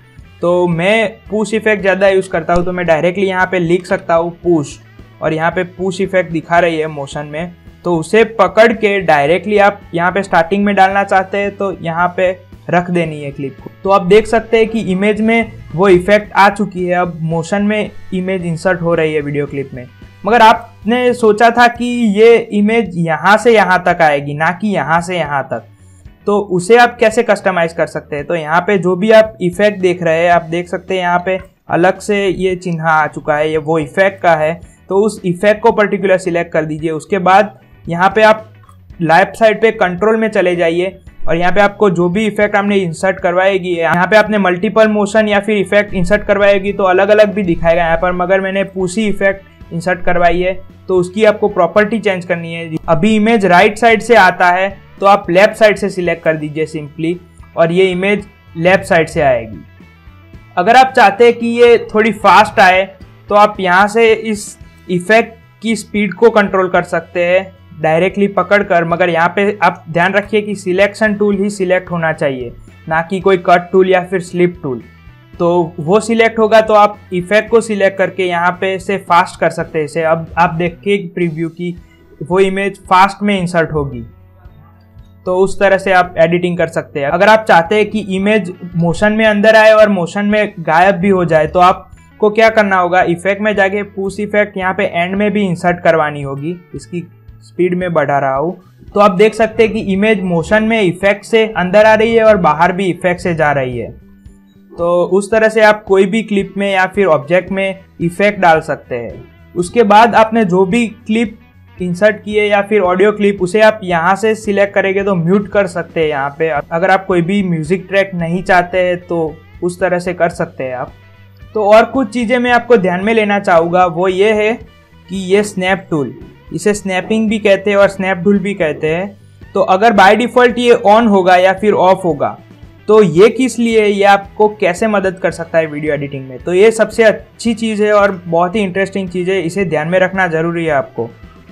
Speaker 1: तो मैं पुश इफेक्ट ज़्यादा यूज़ करता हूँ, तो मैं डायरेक्टली यहाँ पे लिख सकता हूँ पुश, और यहाँ पे पुश इफेक्ट दिखा रही है मोशन में, तो उसे पकड़ के डायरेक्टली आप यहाँ पे स्टार्टिंग में डालना चाहते हैं तो यहाँ पे रख देनी है क्लिप को। तो आप देख सकते हैं कि इमेज में वो इफेक्ट आ चुकी है, अब मोशन में इमेज इंसर्ट हो रही है वीडियो क्लिप में। मगर आपने सोचा था कि ये इमेज यहाँ से यहाँ तक आएगी, ना कि यहाँ से यहाँ तक। तो उसे आप कैसे कस्टमाइज कर सकते हैं। तो यहाँ पे जो भी आप इफेक्ट देख रहे हैं, आप देख सकते हैं यहाँ पे अलग से ये चिन्ह आ चुका है, ये वो इफेक्ट का है। तो उस इफेक्ट को पर्टिकुलर सिलेक्ट कर दीजिए। उसके बाद यहाँ पे आप लेफ्ट साइड पे कंट्रोल में चले जाइए और यहाँ पे आपको जो भी इफेक्ट आपने इंसर्ट करवाएगी, यहाँ पे आपने मल्टीपल मोशन या फिर इफेक्ट इंसर्ट करवाएगी तो अलग अलग भी दिखाएगा यहाँ पर, मगर मैंने पूसी इफेक्ट इंसर्ट करवाई है तो उसकी आपको प्रॉपर्टी चेंज करनी है। अभी इमेज राइट साइड से आता है तो आप लेफ्ट साइड से सिलेक्ट कर दीजिए सिंपली, और ये इमेज लेफ्ट साइड से आएगी। अगर आप चाहते हैं कि ये थोड़ी फास्ट आए तो आप यहाँ से इस इफेक्ट की स्पीड को कंट्रोल कर सकते हैं डायरेक्टली पकड़कर, मगर यहाँ पे आप ध्यान रखिए कि सिलेक्शन टूल ही सिलेक्ट होना चाहिए, ना कि कोई कट टूल या फिर स्लिप टूल। तो वो सिलेक्ट होगा तो आप इफेक्ट को सिलेक्ट करके यहाँ पे से फास्ट कर सकते हैं इसे। अब आप देखिए प्रीव्यू की वो इमेज फास्ट में इंसर्ट होगी, तो उस तरह से आप एडिटिंग कर सकते हैं। अगर आप चाहते हैं कि इमेज मोशन में अंदर आए और मोशन में गायब भी हो जाए तो आपको क्या करना होगा, इफेक्ट में जाके पुश इफेक्ट यहाँ पे एंड में भी इंसर्ट करवानी होगी। इसकी स्पीड में बढ़ा रहा हूँ तो आप देख सकते हैं कि इमेज मोशन में इफेक्ट से अंदर आ रही है और बाहर भी इफेक्ट से जा रही है। तो उस तरह से आप कोई भी क्लिप में या फिर ऑब्जेक्ट में इफेक्ट डाल सकते हैं। उसके बाद आपने जो भी क्लिप इंसर्ट किए या फिर ऑडियो क्लिप, उसे आप यहाँ से सिलेक्ट करेंगे तो म्यूट कर सकते हैं यहाँ पे। अगर आप कोई भी म्यूजिक ट्रैक नहीं चाहते हैं तो उस तरह से कर सकते हैं आप। तो और कुछ चीज़ें मैं आपको ध्यान में लेना चाहूँगा, वो ये है कि ये स्नैप टूल, इसे स्नैपिंग भी कहते हैं और स्नैप टूल भी कहते हैं। तो अगर बाय डिफ़ॉल्ट ये ऑन होगा या फिर ऑफ होगा तो ये किस लिए, ये आपको कैसे मदद कर सकता है वीडियो एडिटिंग में। तो ये सबसे अच्छी चीज़ है और बहुत ही इंटरेस्टिंग चीज़ है, इसे ध्यान में रखना ज़रूरी है आपको।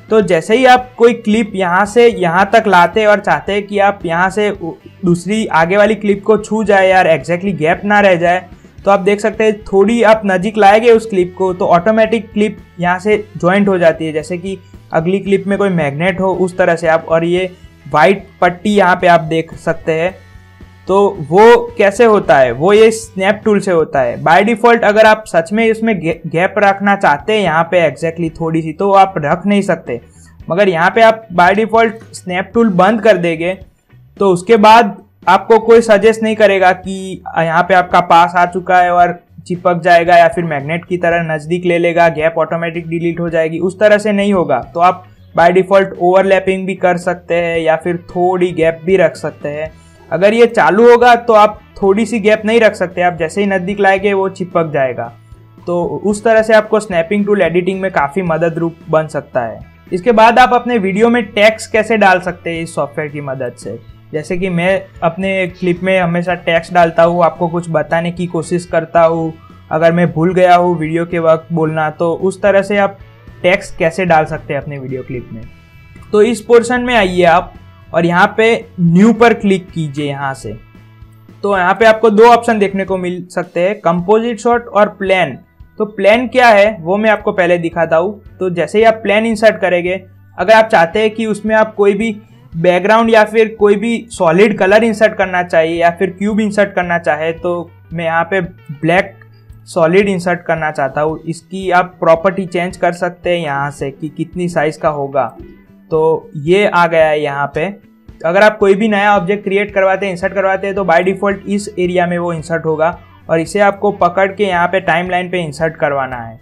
Speaker 1: तो जैसे ही आप कोई क्लिप यहाँ से यहाँ तक लाते हैं और चाहते हैं कि आप यहाँ से दूसरी आगे वाली क्लिप को छू जाए यार, एग्जैक्टली गैप ना रह जाए, तो आप देख सकते हैं थोड़ी आप नज़दीक लाएंगे उस क्लिप को तो ऑटोमेटिक क्लिप यहाँ से ज्वाइंट हो जाती है, जैसे कि अगली क्लिप में कोई मैग्नेट हो उस तरह से आप। और ये वाइट पट्टी यहाँ पे आप देख सकते हैं, तो वो कैसे होता है, वो ये स्नैप टूल से होता है। बाय डिफ़ॉल्ट अगर आप सच में इसमें गैप रखना चाहते हैं यहाँ पे एग्जैक्टली थोड़ी सी, तो आप रख नहीं सकते, मगर यहाँ पे आप बाय डिफ़ॉल्ट स्नैप टूल बंद कर देंगे तो उसके बाद आपको कोई सजेस्ट नहीं करेगा कि यहाँ पे आपका पास आ चुका है और चिपक जाएगा या फिर मैग्नेट की तरह नज़दीक ले लेगा, गैप ऑटोमेटिक डिलीट हो जाएगी, उस तरह से नहीं होगा। तो आप बाय डिफ़ॉल्ट ओवरलैपिंग भी कर सकते हैं या फिर थोड़ी गैप भी रख सकते हैं। अगर ये चालू होगा तो आप थोड़ी सी गैप नहीं रख सकते, आप जैसे ही नज़दीक लाएंगे वो चिपक जाएगा। तो उस तरह से आपको स्नैपिंग टूल एडिटिंग में काफ़ी मदद रूप बन सकता है। इसके बाद आप अपने वीडियो में टेक्स्ट कैसे डाल सकते हैं इस सॉफ्टवेयर की मदद से। जैसे कि मैं अपने क्लिप में हमेशा टेक्स्ट डालता हूँ, आपको कुछ बताने की कोशिश करता हूँ, अगर मैं भूल गया हूँ वीडियो के वक्त बोलना, तो उस तरह से आप टेक्स्ट कैसे डाल सकते हैं अपने वीडियो क्लिप में। तो इस पोर्शन में आइए आप और यहाँ पे न्यू पर क्लिक कीजिए यहाँ से। तो यहाँ पे आपको दो ऑप्शन देखने को मिल सकते हैं, कंपोजिट शॉट और प्लेन। तो प्लेन क्या है वो मैं आपको पहले दिखाता हूँ। तो जैसे ही आप प्लेन इंसर्ट करेंगे, अगर आप चाहते हैं कि उसमें आप कोई भी बैकग्राउंड या फिर कोई भी सॉलिड कलर इंसर्ट करना चाहिए या फिर क्यूब इंसर्ट करना चाहे, तो मैं यहाँ पे ब्लैक सॉलिड इंसर्ट करना चाहता हूँ। इसकी आप प्रॉपर्टी चेंज कर सकते हैं यहाँ से कि कितनी साइज़ का होगा। तो ये आ गया है यहाँ पे। अगर आप कोई भी नया ऑब्जेक्ट क्रिएट करवाते हैं, इंसर्ट करवाते हैं, तो बाय डिफ़ॉल्ट इस एरिया में वो इंसर्ट होगा और इसे आपको पकड़ के यहाँ पे टाइमलाइन पे इंसर्ट करवाना है।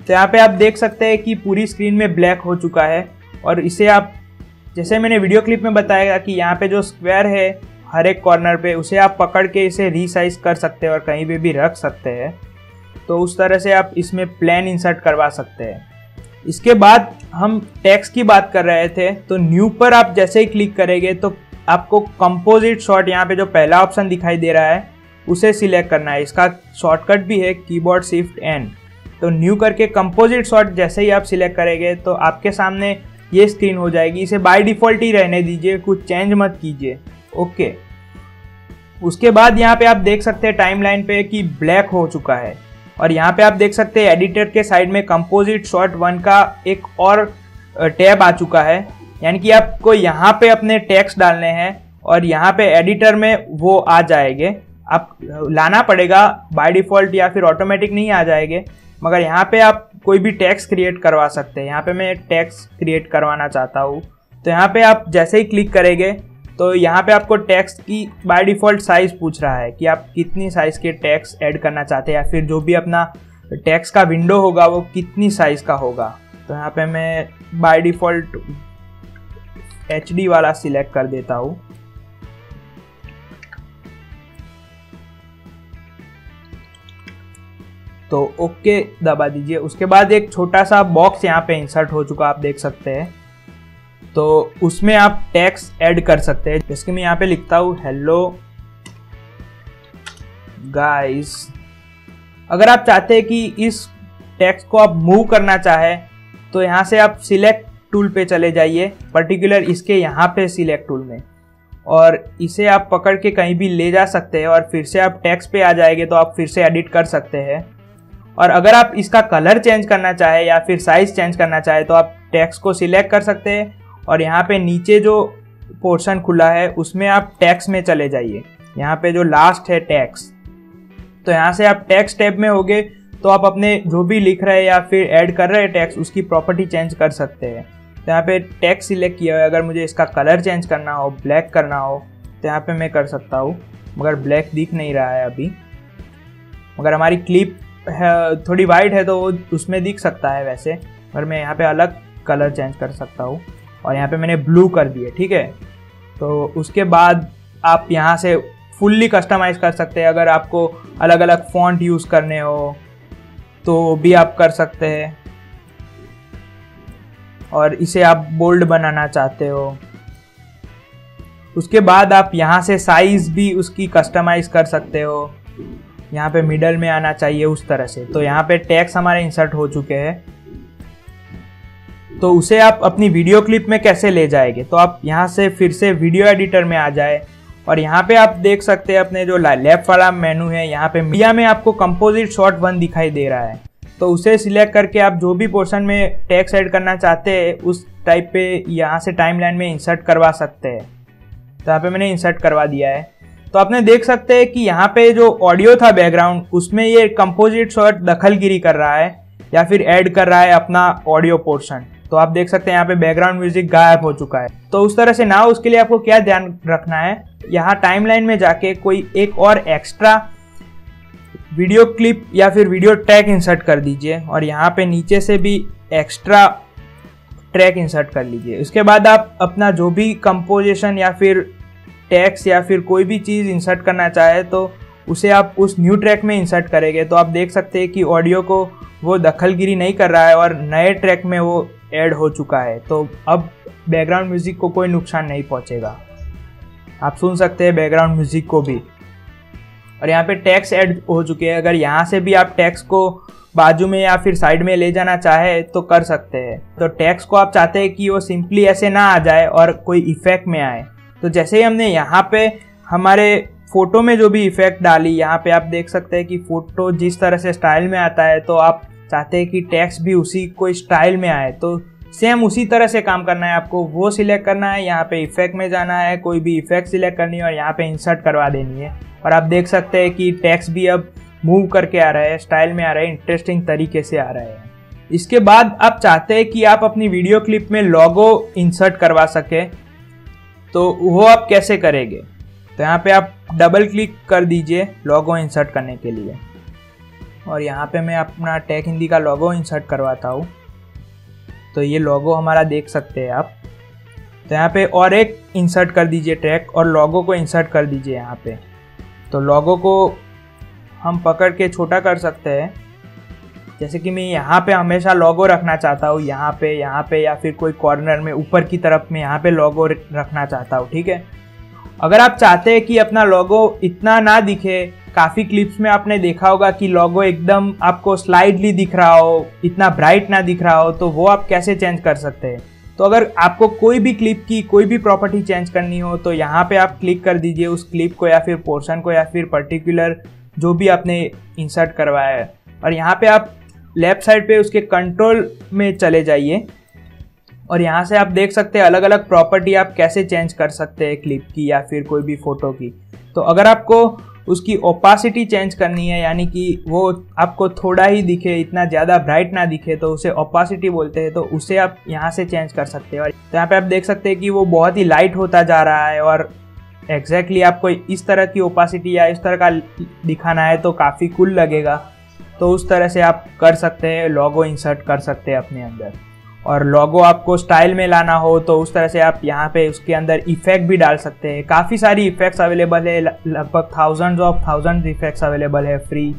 Speaker 1: तो यहाँ पे आप देख सकते हैं कि पूरी स्क्रीन में ब्लैक हो चुका है और इसे आप, जैसे मैंने वीडियो क्लिप में बताया कि यहाँ पे जो स्क्वायर है हर एक कॉर्नर पे, उसे आप पकड़ के इसे रीसाइज कर सकते हैं और कहीं पे भी रख सकते हैं। तो उस तरह से आप इसमें प्लेन इंसर्ट करवा सकते हैं। इसके बाद हम टेक्स्ट की बात कर रहे थे, तो न्यू पर आप जैसे ही क्लिक करेंगे तो आपको कंपोजिट शॉट, यहाँ पे जो पहला ऑप्शन दिखाई दे रहा है उसे सिलेक्ट करना है। इसका शॉर्टकट भी है कीबोर्ड शिफ्ट एन। तो न्यू करके कंपोजिट शॉट जैसे ही आप सिलेक्ट करेंगे तो आपके सामने ये स्क्रीन हो जाएगी। इसे बाय डिफ़ॉल्ट ही रहने दीजिए, कुछ चेंज मत कीजिए। ओके। उसके बाद यहाँ पे आप देख सकते हैं टाइमलाइन पे कि ब्लैक हो चुका है और यहाँ पे आप देख सकते हैं एडिटर के साइड में कंपोजिट शॉट 1 का एक और टैब आ चुका है, यानी कि आपको यहाँ पे अपने टेक्स्ट डालने हैं और यहाँ पे एडिटर में वो आ जाएंगे। आप लाना पड़ेगा, बाय डिफ़ॉल्ट या फिर ऑटोमेटिक नहीं आ जाएंगे, मगर यहाँ पे आप कोई भी टेक्स्ट क्रिएट करवा सकते हैं। यहाँ पे मैं टेक्स्ट क्रिएट करवाना चाहता हूँ, तो यहाँ पे आप जैसे ही क्लिक करेंगे तो यहाँ पे आपको टेक्स्ट की बाय डिफ़ॉल्ट साइज़ पूछ रहा है कि आप कितनी साइज़ के टेक्स्ट ऐड करना चाहते हैं, या फिर जो भी अपना टेक्स्ट का विंडो होगा वो कितनी साइज़ का होगा। तो यहाँ पे मैं बाय डिफ़ॉल्ट HD वाला सिलेक्ट कर देता हूँ। तो ओके दबा दीजिए। उसके बाद एक छोटा सा बॉक्स यहाँ पे इंसर्ट हो चुका, आप देख सकते हैं। तो उसमें आप टेक्स्ट ऐड कर सकते हैं, जैसे कि मैं यहाँ पे लिखता हूँ हेलो गाइस। अगर आप चाहते हैं कि इस टेक्स्ट को आप मूव करना चाहें तो यहाँ से आप सिलेक्ट टूल पे चले जाइए, पर्टिकुलर इसके यहाँ पे सिलेक्ट टूल में, और इसे आप पकड़ के कहीं भी ले जा सकते हैं और फिर से आप टेक्स्ट पे आ जाएंगे तो आप फिर से एडिट कर सकते हैं। और अगर आप इसका कलर चेंज करना चाहे या फिर साइज चेंज करना चाहे तो आप टेक्स्ट को सिलेक्ट कर सकते हैं और यहाँ पे नीचे जो पोर्शन खुला है उसमें आप टेक्स्ट में चले जाइए। यहाँ पे जो लास्ट है टेक्स्ट, तो यहाँ से आप टेक्स्ट टैब में होगे तो आप अपने जो भी लिख रहे हैं या फिर ऐड कर रहे हैं टेक्स्ट उसकी प्रॉपर्टी चेंज कर सकते हैं। तो यहाँ पे टेक्स्ट सिलेक्ट किया है, अगर मुझे इसका कलर चेंज करना हो, ब्लैक करना हो तो यहाँ पे मैं कर सकता हूँ, मगर ब्लैक दिख नहीं रहा है अभी। मगर हमारी क्लिप है थोड़ी वाइट है तो वो उसमें दिख सकता है वैसे, पर मैं यहाँ पे अलग कलर चेंज कर सकता हूँ और यहाँ पे मैंने ब्लू कर दिए, ठीक है। तो उसके बाद आप यहाँ से फुल्ली कस्टमाइज़ कर सकते हैं। अगर आपको अलग अलग फॉन्ट यूज़ करने हो तो भी आप कर सकते हैं, और इसे आप बोल्ड बनाना चाहते हो। उसके बाद आप यहाँ से साइज़ भी उसकी कस्टमाइज़ कर सकते हो, यहाँ पे मिडल में आना चाहिए उस तरह से। तो यहाँ पे टेक्स्ट हमारे इंसर्ट हो चुके हैं, तो उसे आप अपनी वीडियो क्लिप में कैसे ले जाएंगे, तो आप यहाँ से फिर से वीडियो एडिटर में आ जाए और यहाँ पे आप देख सकते हैं अपने जो लेफ्ट वाला मेनू है, यहाँ पे मीडिया में आपको कंपोजिट शॉट 1 दिखाई दे रहा है। तो उसे सिलेक्ट करके आप जो भी पोर्शन में टेक्स्ट ऐड करना चाहते हैं उस टाइप पे यहाँ से टाइमलाइन में इंसर्ट करवा सकते हैं। तो यहाँ पे मैंने इंसर्ट करवा दिया है। तो आपने देख सकते हैं कि यहाँ पे जो ऑडियो था बैकग्राउंड, उसमें ये कंपोजिट शॉट दखलगिरी कर रहा है या फिर ऐड कर रहा है अपना ऑडियो पोर्शन। तो आप देख सकते हैं यहाँ पे बैकग्राउंड म्यूजिक गायब हो चुका है। तो उस तरह से ना, उसके लिए आपको क्या ध्यान रखना है, यहाँ टाइमलाइन में जाके कोई एक और एक्स्ट्रा वीडियो क्लिप या फिर वीडियो ट्रैक इंसर्ट कर दीजिए और यहाँ पे नीचे से भी एक्स्ट्रा ट्रैक इंसर्ट कर लीजिए। उसके बाद आप अपना जो भी कंपोजिशन या फिर टेक्स्ट या फिर कोई भी चीज़ इंसर्ट करना चाहे तो उसे आप उस न्यू ट्रैक में इंसर्ट करेंगे। तो आप देख सकते हैं कि ऑडियो को वो दखलगिरी नहीं कर रहा है और नए ट्रैक में वो ऐड हो चुका है। तो अब बैकग्राउंड म्यूज़िक को कोई नुकसान नहीं पहुंचेगा, आप सुन सकते हैं बैकग्राउंड म्यूज़िक को भी। और यहाँ पे टेक्स्ट ऐड हो चुके हैं, अगर यहाँ से भी आप टेक्स्ट को बाजू में या फिर साइड में ले जाना चाहे तो कर सकते हैं। तो टेक्स्ट को आप चाहते हैं कि वो सिंपली ऐसे ना आ जाए और कोई इफेक्ट में आए, तो जैसे ही हमने यहाँ पे हमारे फ़ोटो में जो भी इफ़ेक्ट डाली, यहाँ पे आप देख सकते हैं कि फ़ोटो जिस तरह से स्टाइल में आता है, तो आप चाहते हैं कि टेक्स्ट भी उसी कोई स्टाइल में आए। तो सेम उसी तरह से काम करना है, आपको वो सिलेक्ट करना है, यहाँ पे इफ़ेक्ट में जाना है, कोई भी इफ़ेक्ट सिलेक्ट करनी है और यहाँ पे इंसर्ट करवा देनी है। और आप देख सकते हैं कि टेक्स्ट भी अब मूव करके आ रहा है, स्टाइल में आ रहा है, इंटरेस्टिंग तरीके से आ रहा है। इसके बाद आप चाहते हैं कि आप अपनी वीडियो क्लिप में लोगो इंसर्ट करवा सकें, तो वो आप कैसे करेंगे। तो यहाँ पे आप डबल क्लिक कर दीजिए लोगो इंसर्ट करने के लिए, और यहाँ पे मैं अपना टेक हिंदी का लोगो इंसर्ट करवाता हूँ। तो ये लोगो हमारा देख सकते हैं आप। तो यहाँ पे और एक इंसर्ट कर दीजिए ट्रैक और लोगो को इंसर्ट कर दीजिए यहाँ पे। तो लोगो को हम पकड़ के छोटा कर सकते हैं, जैसे कि मैं यहाँ पे हमेशा लोगो रखना चाहता हूँ, यहाँ पे या फिर कोई कॉर्नर में ऊपर की तरफ में यहाँ पे लोगो रखना चाहता हूँ, ठीक है। अगर आप चाहते हैं कि अपना लोगो इतना ना दिखे, काफ़ी क्लिप्स में आपने देखा होगा कि लोगो एकदम आपको स्लाइडली दिख रहा हो, इतना ब्राइट ना दिख रहा हो, तो वो आप कैसे चेंज कर सकते हैं। तो अगर आपको कोई भी क्लिप की कोई भी प्रॉपर्टी चेंज करनी हो तो यहाँ पे आप क्लिक कर दीजिए उस क्लिप को या फिर पोर्शन को या फिर पर्टिकुलर जो भी आपने इंसर्ट करवाया है, और यहाँ पे आप लेफ्ट साइड पे उसके कंट्रोल में चले जाइए और यहाँ से आप देख सकते हैं अलग अलग प्रॉपर्टी आप कैसे चेंज कर सकते हैं क्लिप की या फिर कोई भी फ़ोटो की। तो अगर आपको उसकी ओपासिटी चेंज करनी है, यानी कि वो आपको थोड़ा ही दिखे, इतना ज़्यादा ब्राइट ना दिखे, तो उसे ओपासिटी बोलते हैं। तो उसे आप यहाँ से चेंज कर सकते हैं। और यहाँ पे आप देख सकते हैं कि वो बहुत ही लाइट होता जा रहा है और एग्जैक्टली आपको इस तरह की ओपासिटी या इस तरह का दिखाना है तो काफ़ी कूल लगेगा। तो उस तरह से आप कर सकते हैं, लोगो इंसर्ट कर सकते हैं अपने अंदर। और लोगो आपको स्टाइल में लाना हो तो उस तरह से आप यहाँ पे उसके अंदर इफेक्ट भी डाल सकते हैं। काफ़ी सारी इफेक्ट्स अवेलेबल है, लगभग थाउजेंड्स इफेक्ट्स अवेलेबल है फ्री,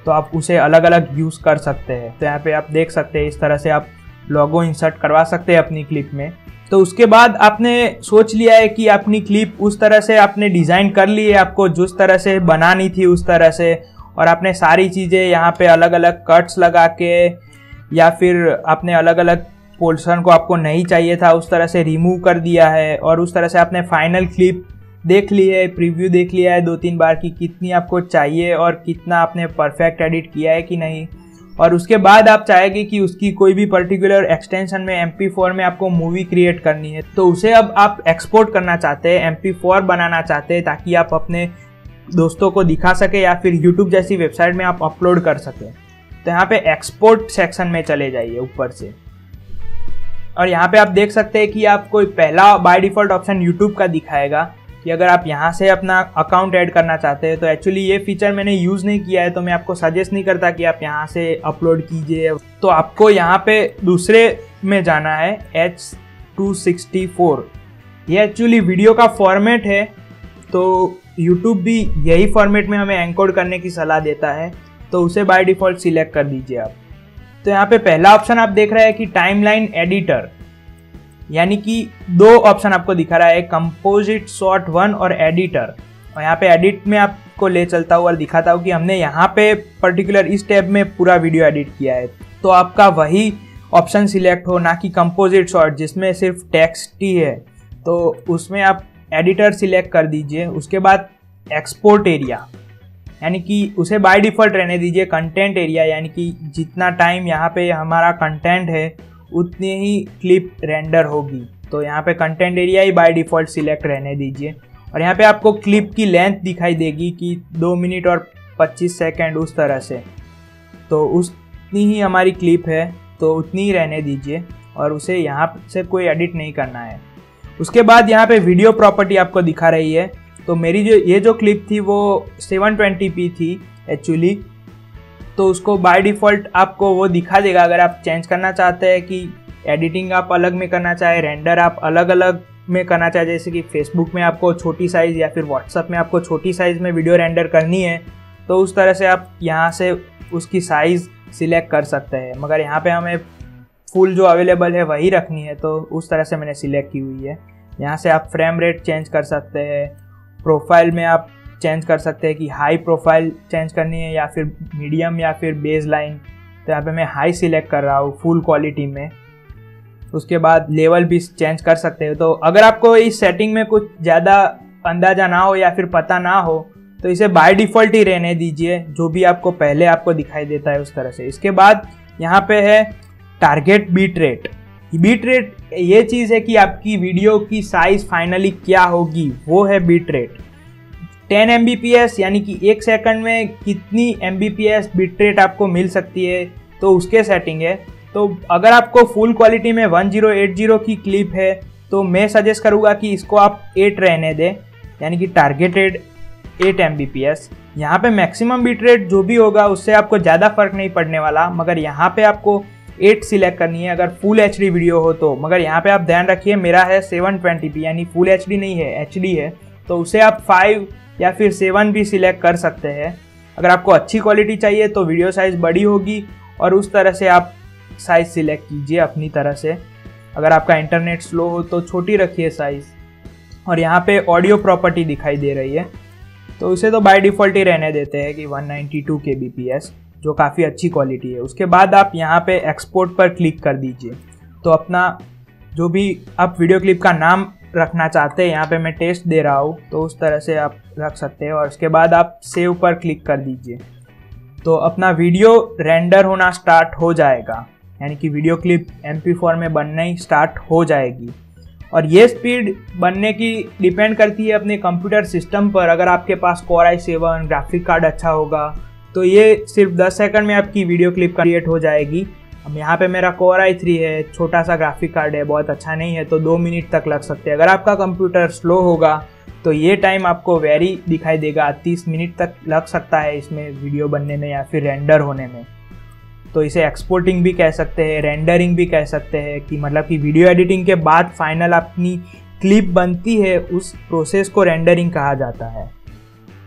Speaker 1: तो आप उसे अलग अलग यूज़ कर सकते हैं। तो यहाँ पे आप देख सकते हैं इस तरह से आप लोगो इंसर्ट करवा सकते हैं अपनी क्लिप में। तो उसके बाद आपने सोच लिया है कि अपनी क्लिप उस तरह से आपने डिज़ाइन कर ली है, आपको जिस तरह से बनानी थी उस तरह से, और आपने सारी चीज़ें यहाँ पे अलग अलग कट्स लगा के या फिर आपने अलग अलग पोर्शन को आपको नहीं चाहिए था उस तरह से रिमूव कर दिया है। और उस तरह से आपने फाइनल क्लिप देख ली है, प्रीव्यू देख लिया है 2-3 बार कि कितनी आपको चाहिए और कितना आपने परफेक्ट एडिट किया है कि नहीं। और उसके बाद आप चाहेंगे कि उसकी कोई भी पर्टिकुलर एक्सटेंशन में MP4 में आपको मूवी क्रिएट करनी है, तो उसे अब आप एक्सपोर्ट करना चाहते हैं, MP4 बनाना चाहते हैं ताकि आप अपने दोस्तों को दिखा सके या फिर YouTube जैसी वेबसाइट में आप अपलोड कर सकें। तो यहाँ पे एक्सपोर्ट सेक्शन में चले जाइए ऊपर से, और यहाँ पे आप देख सकते हैं कि आपको पहला बाय डिफ़ॉल्ट ऑप्शन YouTube का दिखाएगा कि अगर आप यहाँ से अपना अकाउंट ऐड करना चाहते हैं। तो एक्चुअली ये फीचर मैंने यूज़ नहीं किया है, तो मैं आपको सजेस्ट नहीं करता कि आप यहाँ से अपलोड कीजिए। तो आपको यहाँ पे दूसरे में जाना है, H264। ये एक्चुअली वीडियो का फॉर्मेट है, तो YouTube भी यही फॉर्मेट में हमें एनकोड करने की सलाह देता है, तो उसे बाय डिफ़ॉल्ट सिलेक्ट कर दीजिए आप। तो यहाँ पे पहला ऑप्शन आप देख रहे हैं कि टाइमलाइन एडिटर, यानी कि 2 ऑप्शन आपको दिखा रहा है, कंपोजिट शॉट 1 और एडिटर। और यहाँ पे एडिट में आपको ले चलता हूँ और दिखाता हूँ कि हमने यहाँ पे पर्टिकुलर इस टैब में पूरा वीडियो एडिट किया है। तो आपका वही ऑप्शन सिलेक्ट हो, ना कि कंपोजिट शॉट जिसमें सिर्फ टेक्स्ट ही है, तो उसमें आप एडिटर सिलेक्ट कर दीजिए। उसके बाद एक्सपोर्ट एरिया, यानी कि उसे बाय डिफ़ॉल्ट रहने दीजिए कंटेंट एरिया, यानी कि जितना टाइम यहाँ पे हमारा कंटेंट है उतनी ही क्लिप रेंडर होगी। तो यहाँ पे content area he by default select रहने दीजिए। और यहाँ पे आपको क्लिप की लेंथ दिखाई देगी कि 2 मिनट और 25 सेकेंड उस तरह से, तो उतनी ही हमारी क्लिप है, तो उतनी ही रहने दीजिए और उसे यहाँ से कोई एडिट नहीं करना है। उसके बाद यहाँ पे वीडियो प्रॉपर्टी आपको दिखा रही है। तो मेरी ये जो क्लिप थी वो 720p थी एक्चुअली, तो उसको बाय डिफ़ॉल्ट आपको वो दिखा देगा। अगर आप चेंज करना चाहते हैं कि एडिटिंग आप अलग में करना चाहे, रेंडर आप अलग अलग में करना चाहे, जैसे कि फेसबुक में आपको छोटी साइज़ या फिर व्हाट्सअप में आपको छोटी साइज़ में वीडियो रेंडर करनी है, तो उस तरह से आप यहाँ से उसकी साइज़ सिलेक्ट कर सकते हैं। मगर यहाँ पे हमें फुल जो अवेलेबल है वही रखनी है, तो उस तरह से मैंने सिलेक्ट की हुई है। यहाँ से आप फ्रेम रेट चेंज कर सकते हैं, प्रोफाइल में आप चेंज कर सकते हैं कि हाई प्रोफाइल चेंज करनी है या फिर मीडियम या फिर बेस लाइन। तो यहाँ पे मैं हाई सिलेक्ट कर रहा हूँ फुल क्वालिटी में। उसके बाद लेवल भी चेंज कर सकते हो। तो अगर आपको इस सेटिंग में कुछ ज़्यादा अंदाज़ा ना हो या फिर पता ना हो, तो इसे बाय डिफ़ॉल्ट ही रहने दीजिए, जो भी आपको पहले आपको दिखाई देता है उस तरह से। इसके बाद यहाँ पे है target beat rate. Beat rate ये चीज़ है कि आपकी वीडियो की साइज़ फाइनली क्या होगी, वो है बीट रेट। 10 Mbps यानी कि 1 सेकंड में कितनी Mbps बीट रेट आपको मिल सकती है, तो उसके सेटिंग है। तो अगर आपको फुल क्वालिटी में 1080 की क्लिप है, तो मैं सजेस्ट करूँगा कि इसको आप 8 रहने दें, यानी कि टारगेटेड 8 Mbps। यहाँ पे मैक्सिमम बीट रेट जो भी होगा उससे आपको ज़्यादा फर्क नहीं पड़ने वाला, मगर यहाँ पे आपको 8 सिलेक्ट करनी है अगर फुल HD वीडियो हो तो। मगर यहाँ पे आप ध्यान रखिए, मेरा है 720p यानी फुल HD नहीं है, HD है, तो उसे आप 5 या फिर 7 भी सिलेक्ट कर सकते हैं। अगर आपको अच्छी क्वालिटी चाहिए तो वीडियो साइज़ बड़ी होगी और उस तरह से आप साइज़ सिलेक्ट कीजिए अपनी तरह से। अगर आपका इंटरनेट स्लो हो तो छोटी रखिए साइज़। और यहाँ पे ऑडियो प्रॉपर्टी दिखाई दे रही है, तो उसे तो बाय डिफ़ॉल्ट ही रहने देते हैं कि 192 kbps, जो काफ़ी अच्छी क्वालिटी है। उसके बाद आप यहाँ पे एक्सपोर्ट पर क्लिक कर दीजिए। तो अपना जो भी आप वीडियो क्लिप का नाम रखना चाहते हैं, यहाँ पे मैं टेस्ट दे रहा हूँ, तो उस तरह से आप रख सकते हैं। और उसके बाद आप सेव पर क्लिक कर दीजिए, तो अपना वीडियो रेंडर होना स्टार्ट हो जाएगा, यानी कि वीडियो क्लिप MP4 में बनना ही स्टार्ट हो जाएगी। और ये स्पीड बनने की डिपेंड करती है अपने कंप्यूटर सिस्टम पर। अगर आपके पास Core i7 ग्राफिक कार्ड अच्छा होगा तो ये सिर्फ 10 सेकंड में आपकी वीडियो क्लिप क्रिएट हो जाएगी। अब यहाँ पे मेरा Core i3 है, छोटा सा ग्राफिक कार्ड है, बहुत अच्छा नहीं है, तो 2 मिनट तक लग सकते हैं। अगर आपका कंप्यूटर स्लो होगा तो ये टाइम आपको वेरी दिखाई देगा, 30 मिनट तक लग सकता है इसमें वीडियो बनने में या फिर रेंडर होने में। तो इसे एक्सपोर्टिंग भी कह सकते हैं, रेंडरिंग भी कह सकते हैं, कि मतलब कि वीडियो एडिटिंग के बाद फाइनल अपनी क्लिप बनती है उस प्रोसेस को रेंडरिंग कहा जाता है।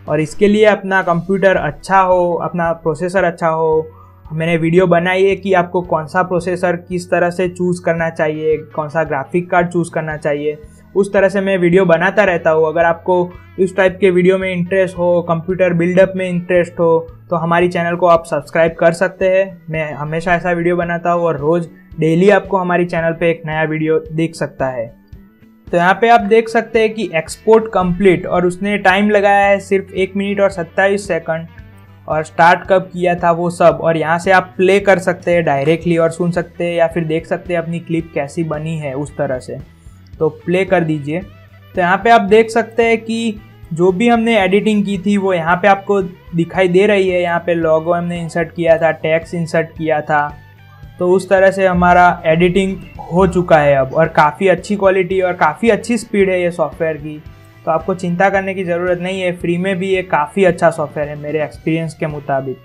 Speaker 1: और इसके लिए अपना कंप्यूटर अच्छा हो, अपना प्रोसेसर अच्छा हो। मैंने वीडियो बनाई है कि आपको कौन सा प्रोसेसर किस तरह से चूज़ करना चाहिए, कौन सा ग्राफिक कार्ड चूज़ करना चाहिए, उस तरह से मैं वीडियो बनाता रहता हूँ। अगर आपको इस टाइप के वीडियो में इंटरेस्ट हो, कंप्यूटर बिल्डअप में इंटरेस्ट हो, तो हमारी चैनल को आप सब्सक्राइब कर सकते हैं। मैं हमेशा ऐसा वीडियो बनाता हूँ और रोज़ डेली आपको हमारी चैनल पे एक नया वीडियो दिख सकता है। तो यहाँ पे आप देख सकते हैं कि एक्सपोर्ट कंप्लीट, और उसने टाइम लगाया है सिर्फ 1 मिनट और 27 सेकंड, और स्टार्ट कब किया था वो सब। और यहाँ से आप प्ले कर सकते हैं डायरेक्टली और सुन सकते हैं या फिर देख सकते हैं अपनी क्लिप कैसी बनी है उस तरह से। तो प्ले कर दीजिए। तो यहाँ पे आप देख सकते हैं कि जो भी हमने एडिटिंग की थी वो यहाँ पे आपको दिखाई दे रही है। यहाँ पे लोगो हमने इंसर्ट किया था, टेक्स्ट इंसर्ट किया था, तो उस तरह से हमारा एडिटिंग हो चुका है अब, और काफ़ी अच्छी क्वालिटी और काफ़ी अच्छी स्पीड है ये सॉफ्टवेयर की। तो आपको चिंता करने की ज़रूरत नहीं है, फ्री में भी ये काफ़ी अच्छा सॉफ्टवेयर है मेरे एक्सपीरियंस के मुताबिक।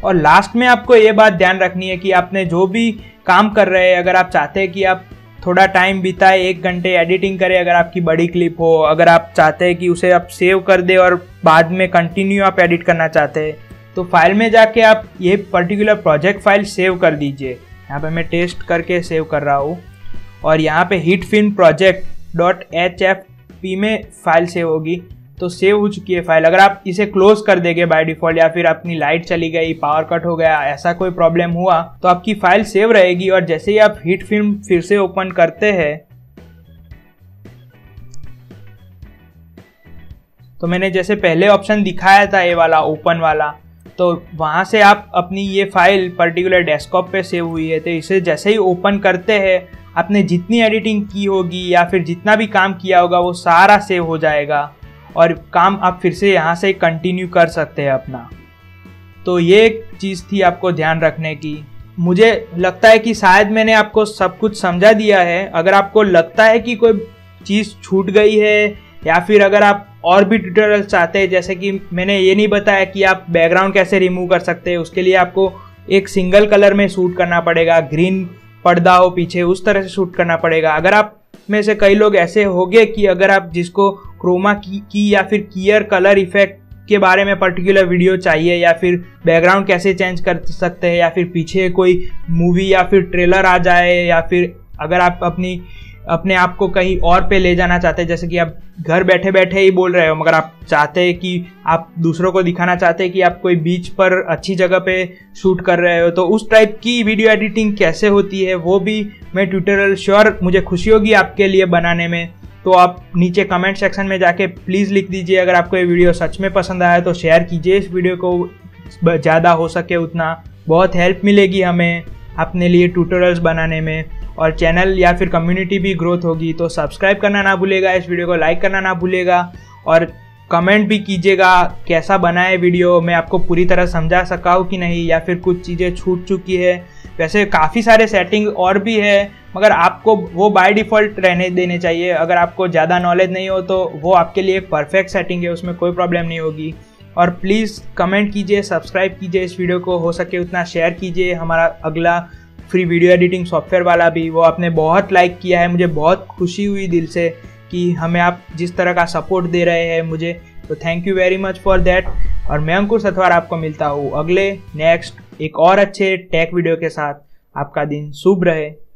Speaker 1: और लास्ट में आपको ये बात ध्यान रखनी है कि आपने जो भी काम कर रहे हैं, अगर आप चाहते हैं कि आप थोड़ा टाइम बिताए, 1 घंटे एडिटिंग करें, अगर आपकी बड़ी क्लिप हो, अगर आप चाहते हैं कि उसे आप सेव कर दे और बाद में कंटिन्यू आप एडिट करना चाहते हैं, तो फाइल में जाके आप ये पर्टिकुलर प्रोजेक्ट फाइल सेव कर दीजिए। यहाँ पे मैं टेस्ट करके सेव कर रहा हूँ, और यहाँ पे hitfilmproject.hfp में फाइल सेव होगी। तो सेव हो चुकी है फाइल। अगर आप इसे क्लोज कर देंगे बाय डिफ़ॉल्ट, या फिर अपनी लाइट चली गई, पावर कट हो गया, ऐसा कोई प्रॉब्लम हुआ, तो आपकी फाइल सेव रहेगी। और जैसे ही आप HitFilm फिर से ओपन करते हैं, तो मैंने जैसे पहले ऑप्शन दिखाया था ये वाला ओपन वाला, तो वहाँ से आप अपनी ये फाइल पर्टिकुलर डेस्कटॉप पे सेव हुई है, तो इसे जैसे ही ओपन करते हैं, आपने जितनी एडिटिंग की होगी या फिर जितना भी काम किया होगा वो सारा सेव हो जाएगा, और काम आप फिर से यहाँ से कंटिन्यू कर सकते हैं अपना। तो ये एक चीज़ थी आपको ध्यान रखने की। मुझे लगता है कि शायद मैंने आपको सब कुछ समझा दिया है। अगर आपको लगता है कि कोई चीज़ छूट गई है, या फिर अगर आप और भी ट्यूटोरियल चाहते हैं, जैसे कि मैंने ये नहीं बताया कि आप बैकग्राउंड कैसे रिमूव कर सकते हैं, उसके लिए आपको एक सिंगल कलर में शूट करना पड़ेगा, ग्रीन पर्दा हो पीछे, उस तरह से शूट करना पड़ेगा। अगर आप में से कई लोग ऐसे होंगे कि अगर आप जिसको क्रोमा की या फिर कियर कलर इफेक्ट के बारे में पर्टिकुलर वीडियो चाहिए, या फिर बैकग्राउंड कैसे चेंज कर सकते हैं, या फिर पीछे कोई मूवी या फिर ट्रेलर आ जाए, या फिर अगर आप अपने आप को कहीं और पे ले जाना चाहते हैं, जैसे कि आप घर बैठे बैठे ही बोल रहे हो, मगर आप चाहते हैं कि आप दूसरों को दिखाना चाहते हैं कि आप कोई बीच पर अच्छी जगह पे शूट कर रहे हो, तो उस टाइप की वीडियो एडिटिंग कैसे होती है वो भी मैं ट्यूटोरियल श्योर, मुझे खुशी होगी आपके लिए बनाने में। तो आप नीचे कमेंट सेक्शन में जाके प्लीज़ लिख दीजिए। अगर आपको ये वीडियो सच में पसंद आया तो शेयर कीजिए इस वीडियो को, ज़्यादा हो सके उतना, बहुत हेल्प मिलेगी हमें अपने लिए ट्यूटोरियल्स बनाने में, और चैनल या फिर कम्युनिटी भी ग्रोथ होगी। तो सब्सक्राइब करना ना भूलेगा, इस वीडियो को लाइक करना ना भूलेगा, और कमेंट भी कीजिएगा कैसा बना है वीडियो, मैं आपको पूरी तरह समझा सका हूँ कि नहीं, या फिर कुछ चीज़ें छूट चुकी है। वैसे काफ़ी सारे सेटिंग और भी है, मगर आपको वो बाय डिफ़ॉल्ट रहने देने चाहिए। अगर आपको ज़्यादा नॉलेज नहीं हो तो वो आपके लिए एक परफेक्ट सेटिंग है, उसमें कोई प्रॉब्लम नहीं होगी। और प्लीज़ कमेंट कीजिए, सब्सक्राइब कीजिए इस वीडियो को, हो सके उतना शेयर कीजिए। हमारा अगला फ्री वीडियो एडिटिंग सॉफ्टवेयर वाला भी, वो आपने बहुत लाइक किया है, मुझे बहुत खुशी हुई दिल से कि हमें आप जिस तरह का सपोर्ट दे रहे हैं मुझे, तो thank you very much for that. और मैं अंकुर सथवार आपको मिलता हूँ अगले नेक्स्ट एक और अच्छे टेक वीडियो के साथ। आपका दिन शुभ रहे।